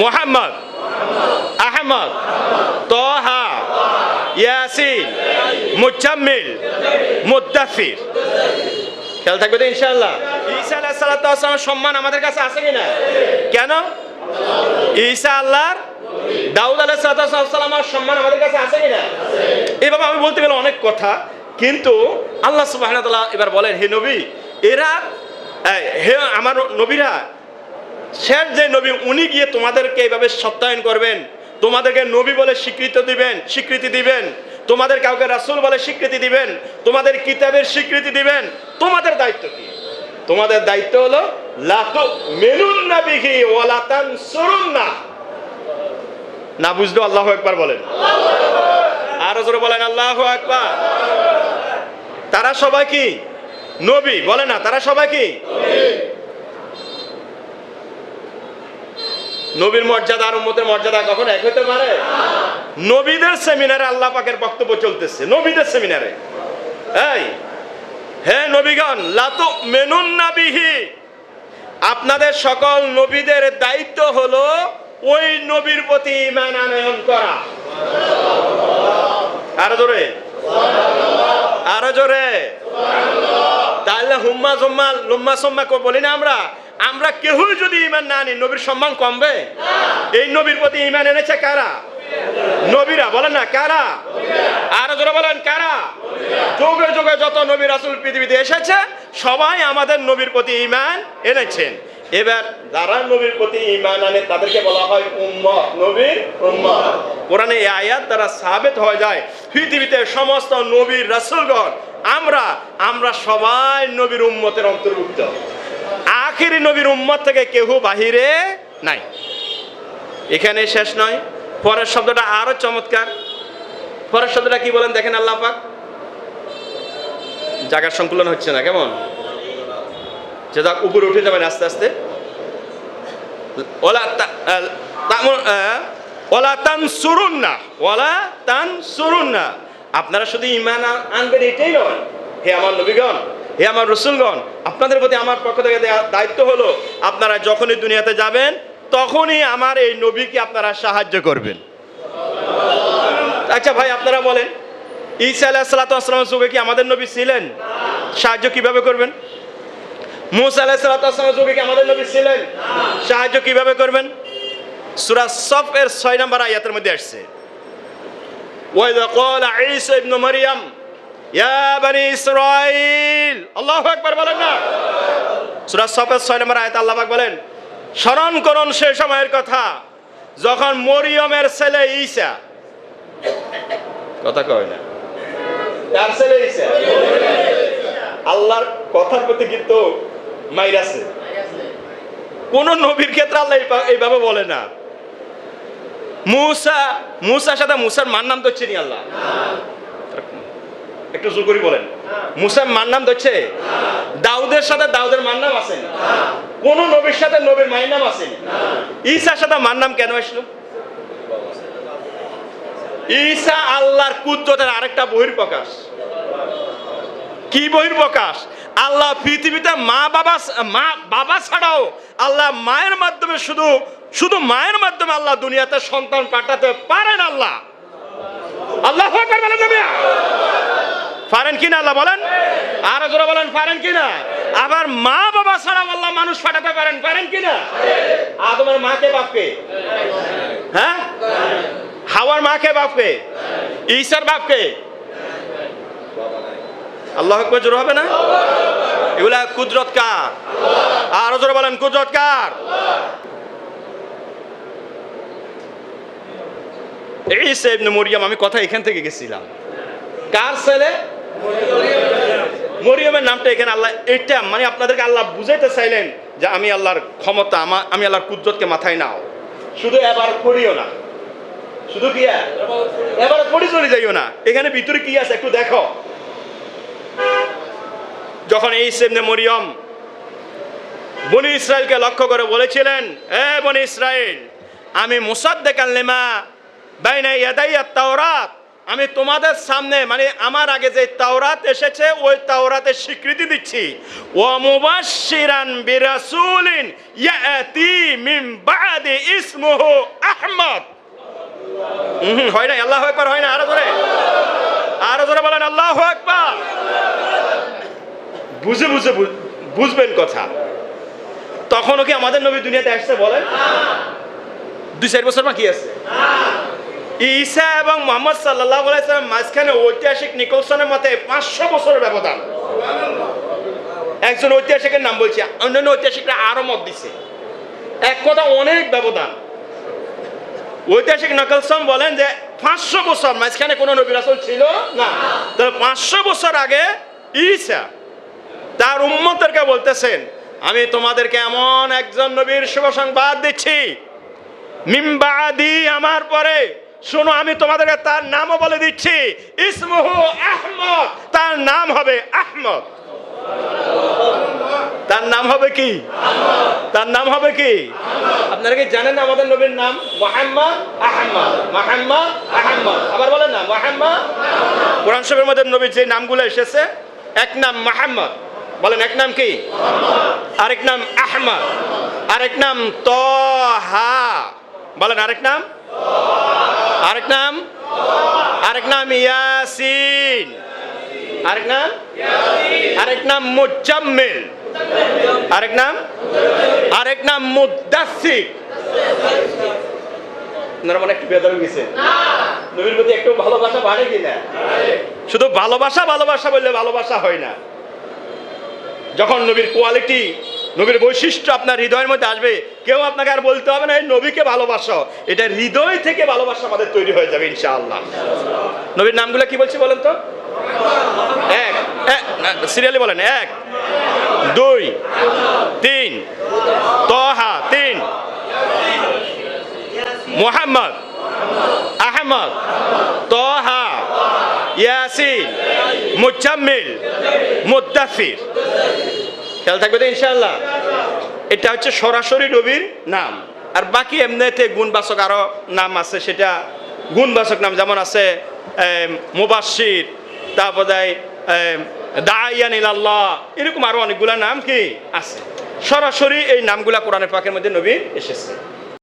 মুহাম্মদ, আহমদ, তহা, ইয়াসিন, মুজাম্মিল, মুদ্দাফির। খেয়াল থাকবে তো ইনশাআল্লাহ। ঈসা আলাইহিস সালাতু ওয়াস সালামের সম্মান আমাদের কাছে আছে কিনা? কেন? ঈসা আল্লাহর, দাউদ আলাইহিস সালাতু ওয়াস সালামের সম্মান আমাদের কাছে আছে কিনা? এভাবে আমি বলতে গেলে অনেক কথা, কিন্তু আল্লাহ সুবহানাহু ওয়া তাআলা এবার বলেন, হে নবী, এরা হে আমার নবীরা, শেষ যে নবী উনি গিয়ে তোমাদেরকে এইভাবে সত্যায়ন করবেন, তোমাদেরকে নবী বলে স্বীকৃতি দিবেন, তোমাদের কাউকে রাসূল বলে স্বীকৃতি দিবেন, তোমাদের কিতাবের স্বীকৃতি দিবেন। তোমাদের দায়িত্ব কি? তোমাদের দায়িত্ব হলো লা তুমিনুন্না বিহি ওয়া লা তানসুরুন্না। না বুঝলো আল্লাহু আকবার বলেন, আরো জোরে বলেন আল্লাহু আকবার। তারা সবাই কি নবী? বলে না, তারা সবাই কি নবীর মর্যাদা আর উম্মতের মর্যাদা কখনো এক হতে পারে? নবীদের সেমিনারে আল্লাহ পাকের বক্তব্য চলতেছে, নবীদের সেমিনারে। এই হে নবীগণ, লা তুমিনুন্না বিহি, আপনাদের সকল নবীদের দায়িত্ব হলো ওই নবীর প্রতি ঈমান আনয়ন করা। আরো জোরে, আরো জোরে। তাহলে হুম্মা জুম্মা লুম্মা সুম্মা বলি না আমরা? আমরা কেউই যদি ঈমান না আনি, নবীর সম্মান কমবে? এই নবীর প্রতি ঈমান এনেছে কারা? নবীরা। বলেন না কারা? আরো জোরে বলেন কারা? যুগে যুগে যত নবী রাসূল পৃথিবীতে এসেছে সবাই আমাদের নবীর প্রতি ঈমান এনেছেন। এবার যারা নবীর প্রতি ঈমান আনে তাদেরকে বলা হয় উম্মত, নবীর উম্মত। কোরআনে এই আয়াত দ্বারা সাবিত হয়ে যায় পৃথিবীতে সমস্ত নবীর রাসূলগণ আমরা সবাই নবীর উম্মতের অন্তর্ভুক্ত। আখিরি নবীর উম্মত থেকে কেউ বাহিরে নাই। এখানে শেষ নয়, পরের শব্দটা আরো চমৎকার। পরের শব্দটা কি বলেন দেখেন আল্লাহ পাক। জায়গার সংকুলন হচ্ছে না, কেমন? যে যাক উপরে উঠে যাবেন আস্তে আস্তে। ওয়ালা তানসুরুন্না, আপনারা শুধু ঈমান আনবেন এটাই নয়। হে আমার নবীগণ, হে আমার রাসূলগণ, আপনাদের প্রতি আমার পক্ষ থেকে দায়িত্ব হলো আপনারা যখনই দুনিয়াতে যাবেন তখনই আমার এই নবীকে আপনারা সাহায্য করবেন। আচ্ছা ভাই, আপনারা বলেন, ঈসা আলাইহিস সালাতু ওয়াস সালামের যুগে কি আমাদের নবী ছিলেন? সাহায্য কিভাবে করবেন? মূসা আলাইহিস সালাতু ওয়াস সালামের যুগে কি আমাদের নবী ছিলেন? সাহায্য কিভাবে করবেন? সূরা সফ এর 6 নম্বর আয়াতের মধ্যে আসছে, ওয়া ইযা ক্বালা ঈসা ইবনে মারইয়াম ইয়া বনি ইসরাঈল। আল্লাহু আকবার বলেন না? সূরা সফ এর 6 নম্বর আয়াতে আল্লাহ পাক বলেন, স্মরণ করুন সে সময়ের কথা যখন মরিয়মের ছেলে ঈসা, কথা কয় না, তার ছেলে ঈসা আল্লাহর কথার প্রতি কিন্তু মাইর আছে। কোন নবীর ক্ষেত্রে আল্লাহ এইভাবে বলে না। মুসার সাথে মুসার মার নাম ধরছে নি আল্লাহ? একটু জোর করে বলেন, মুসার মার নাম ধরছে? দাউদের সাথে দাউদের মার নাম আছে? কোন নবীর সাথে নবীর মায়ের নাম আছে? ঈসার সাথে মার নাম কেন আসলো? ঈসা আল্লাহর কুদরতের আরেকটা বহির্প্রকাশ। কি বহির্প্রকাশ? আল্লাহ পৃথিবীতে মা বাবা ছাড়াও আল্লাহ মায়ের মাধ্যমে শুধু মায়ের মাধ্যমে আল্লাহ দুনিয়াতে সন্তান পাঠাতে পারেন। আল্লাহ আল্লাহু আকবার বলেন না? পারেন কিনা আল্লাহ বলেন? আরো জোরে বলেন, পারেন কিনা? আবার মা বাবা ছাড়াও আল্লাহ মানুষ পাঠাতে পারেন কিনা? আদমের মাকে বাপকে, হ্যাঁ, হাওয়ার মাকে বাপকে, ঈসার বাপকে। আল্লাহু আকবার জোরে হবে না? এগুলা কুদরত কার? আরো জোরে বলেন, কুদরত কার? ঈসা ইবনে মরিয়ম। আমি কথা এখান থেকে গেছিলাম, কার ছেলে? মরিয়মের নামটা এখানে আল্লাহ, এটা মানে আপনাদেরকে আল্লাহ বুঝাইতে চাইলেন যে আমি আল্লাহর ক্ষমতা, আমি আল্লাহর কুদরতকে মাথায় নাও। শুধু এবার করিও না, শুধু কি এবার পড়ি চলে যাইও না। এখানে ভিতরে কি আছে একটু দেখো। যখন ঈসা ইবনে মরিয়ম বনি ইসরাইলকে লক্ষ্য করে বলেছিলেন, এ বনি ইসরাইল, আমি মুসাদ্দিকান লিমা বাইনা ইয়াদাইয়াত তাওরাত আমি তোমাদের সামনে মানে আমার আগে যে তাওরাত এসেছে ওই তাওরাতের স্বীকৃতি দিচ্ছি ওয়া মুবাশশিরান বিরাসূলিন ইয়াতি মিন বাদি ইসমুহু আহমদ। হয় না? আল্লাহু আকবার হয় না? আরো জোরে বলেন আল্লাহু আকবার। বুঝবেন কথা। তখনও কি আমাদের নবী দুনিয়াতে আসছে বলেন? 2-4 বছর বাকি আছে। ঈসা এবং মুহাম্মদ সাল্লাল্লাহু আলাইহি সাল্লাম মাঝখানে ঐতিহাসিক নিকলসনের মতে 500 বছরের ব্যবধান। একজন ঐতিহাসিকের নাম বলছি, অন্যান্য ঐতিহাসিকরা আরো মত দিচ্ছে। এক কথা অনেক ব্যবধান। ঐতিহাসিক নিকলসন বলেন যে 500 বছর মাঝখানে কোনো নবী রাসূল ছিল না। তাহলে 500 বছর আগে ঈসা তার উম্মতদেরকে বলতেছেন আমি তোমাদেরকে এমন একজন নবীর শুভ সংবাদ দিচ্ছি মিন বাদি, আমার পরে শোনো, আমি তোমাদেরকে তার নামও বলে দিচ্ছি, ইসমুহু আহমদ, তার নাম হবে আহমদ। তার নাম হবে কি? তার নাম হবে কি? আপনারা কি জানেন আমাদের নবীর নাম? মুহাম্মদ আহমদ, মুহাম্মদ আহমদ। আবার বলেন না মুহাম্মদ। কোরআন শরীফের মধ্যে নবীর যে নামগুলো এসেছে, এক নাম মুহাম্মদ, বলেন এক নাম কি? আরেক নাম আহমদ, আরেক নাম তহা, বলেন আরেক নাম, আরেক নাম, আরেক নাম ইয়াসিন, আরেক নাম, আরেক নাম মুজাম্মিল, আরেক নাম, আরেক নাম মুদাসসির। আপনারা মনে একটু বেদর গেছে, নবীর প্রতি একটু ভালোবাসা বাড়ে কিনা? শুধু ভালোবাসা বললে ভালোবাসা হয় না। যখন নবীর কোয়ালিটি, নবীর বৈশিষ্ট্য আপনার হৃদয়ের মধ্যে আসবে, কেউ আপনাকে আর বলতে হবে না এই নবীকে ভালোবাসো। এটা হৃদয় থেকে ভালোবাসা আমাদের তৈরি হয়ে যাবে ইনশাআল্লাহ। নবীর নামগুলো কি বলছি বলেন তো? এক, সিরিয়ালি বলেন। 1, 2, 3, তহা 3, মুহাম্মদ, আহমদ, তহা, ইয়াসিন, মুজাম্মিল, মুদাসসির। খেয়াল থাকবে তো ইনশাআল্লাহ। এটা হচ্ছে সরাসরি নবীর নাম। আর বাকি এমনিতে গুণবাচক আরো নাম আছে, সেটা গুণবাচক নাম যেমন আছে মুবাশশির, তারপরে দাইয়ান ইলাল্লাহ, এরকম আরো অনেকগুলা নাম কি আছে। সরাসরি এই নামগুলা কোরআনে পাকের মধ্যে নবীর এসেছে।